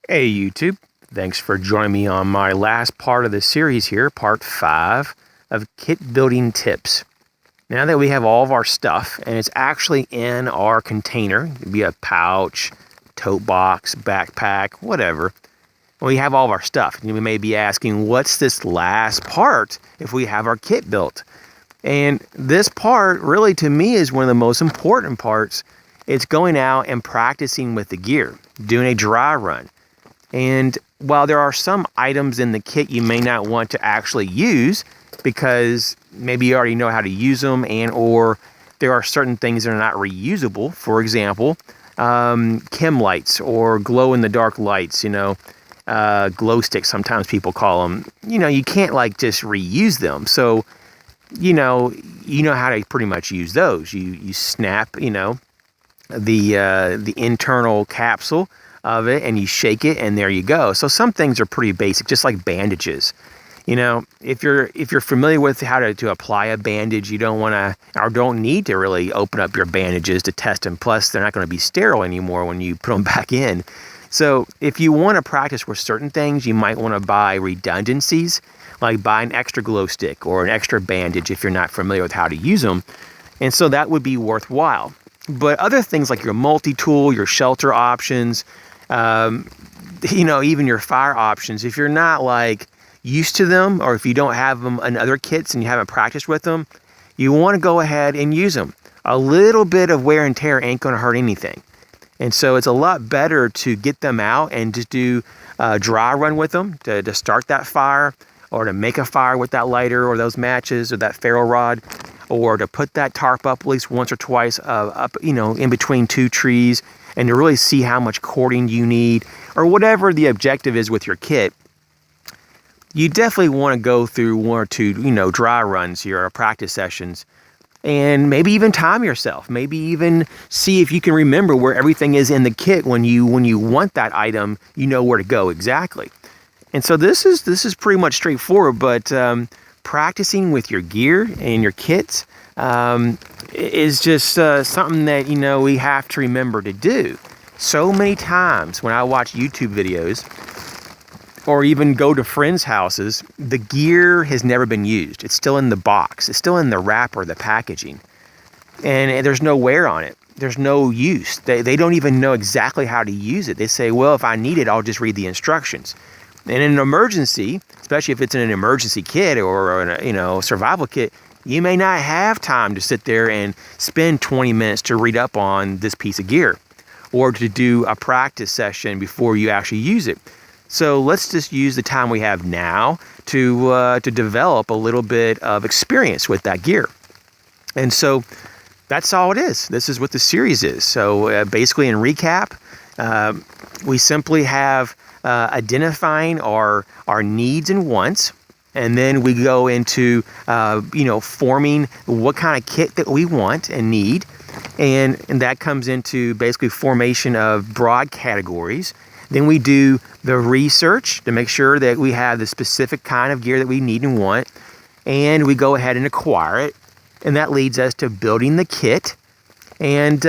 Hey YouTube, thanks for joining me on my last part of the series here, part 5 of kit building tips. Now that we have all of our stuff and it's actually in our container, it could be a pouch, tote box, backpack, whatever. We have all of our stuff. We may be asking, what's this last part if we have our kit built? And this part really to me is one of the most important parts. It's going out and practicing with the gear, doing a dry run. And while there are some items in the kit you may not want to actually use because maybe you already know how to use them, and or there are certain things that are not reusable. For example, chem lights or glow in the dark lights, glow sticks sometimes people call them. You can't like just reuse them. So, you know how to pretty much use those. You snap, the internal capsule of it and you shake it and there you go. So some things are pretty basic, just like bandages. If you're familiar with how to apply a bandage, you don't want to or don't need to really open up your bandages to test them. Plus, they're not going to be sterile anymore when you put them back in. So if you want to practice with certain things, you might want to buy redundancies, like buy an extra glow stick or an extra bandage if you're not familiar with how to use them. And so that would be worthwhile. But other things like your multi-tool, your shelter options, even your fire options, if you're not like used to them, or if you don't have them in other kits and you haven't practiced with them, you want to go ahead and use them. A little bit of wear and tear ain't going to hurt anything. And so it's a lot better to get them out and just do a dry run with them to start that fire, or to make a fire with that lighter or those matches or that ferro rod, or to put that tarp up at least once or twice up, in between two trees, and to really see how much cording you need, or whatever the objective is with your kit. You definitely want to go through one or two, dry runs here or practice sessions, and maybe even time yourself. Maybe even see if you can remember where everything is in the kit when you want that item. You know where to go exactly. And so this is pretty much straightforward, but practicing with your gear and your kits is just something that we have to remember to do. So many times when I watch YouTube videos or even go to friends' houses, the gear has never been used. It's still in the box. It's still in the wrapper, the packaging. And there's no wear on it. There's no use. They don't even know exactly how to use it. They say, well, if I need it, I'll just read the instructions. And in an emergency, especially if it's in an emergency kit or a survival kit, you may not have time to sit there and spend 20 minutes to read up on this piece of gear or to do a practice session before you actually use it. So let's just use the time we have now to develop a little bit of experience with that gear. And so that's all it is. This is what the series is. So basically, in recap, we simply have identifying our needs and wants, and then we go into forming what kind of kit that we want and need, and that comes into basically formation of broad categories. Then we do the research to make sure that we have the specific kind of gear that we need and want, and we go ahead and acquire it, and that leads us to building the kit, and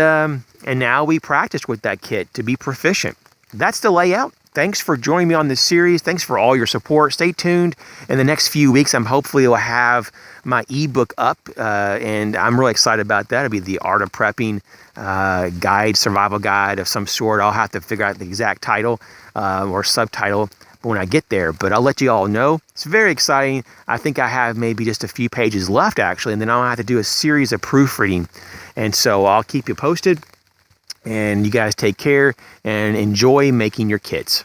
now we practice with that kit to be proficient. That's the layout. Thanks for joining me on this series. Thanks for all your support. Stay tuned. In the next few weeks, hopefully will have my ebook up, and I'm really excited about that. It'll be the Art of Prepping guide, survival guide of some sort. I'll have to figure out the exact title or subtitle when I get there, but I'll let you all know. It's very exciting. I think I have maybe just a few pages left, actually, and then I'll have to do a series of proofreading. And so I'll keep you posted. And you guys take care and enjoy making your kits.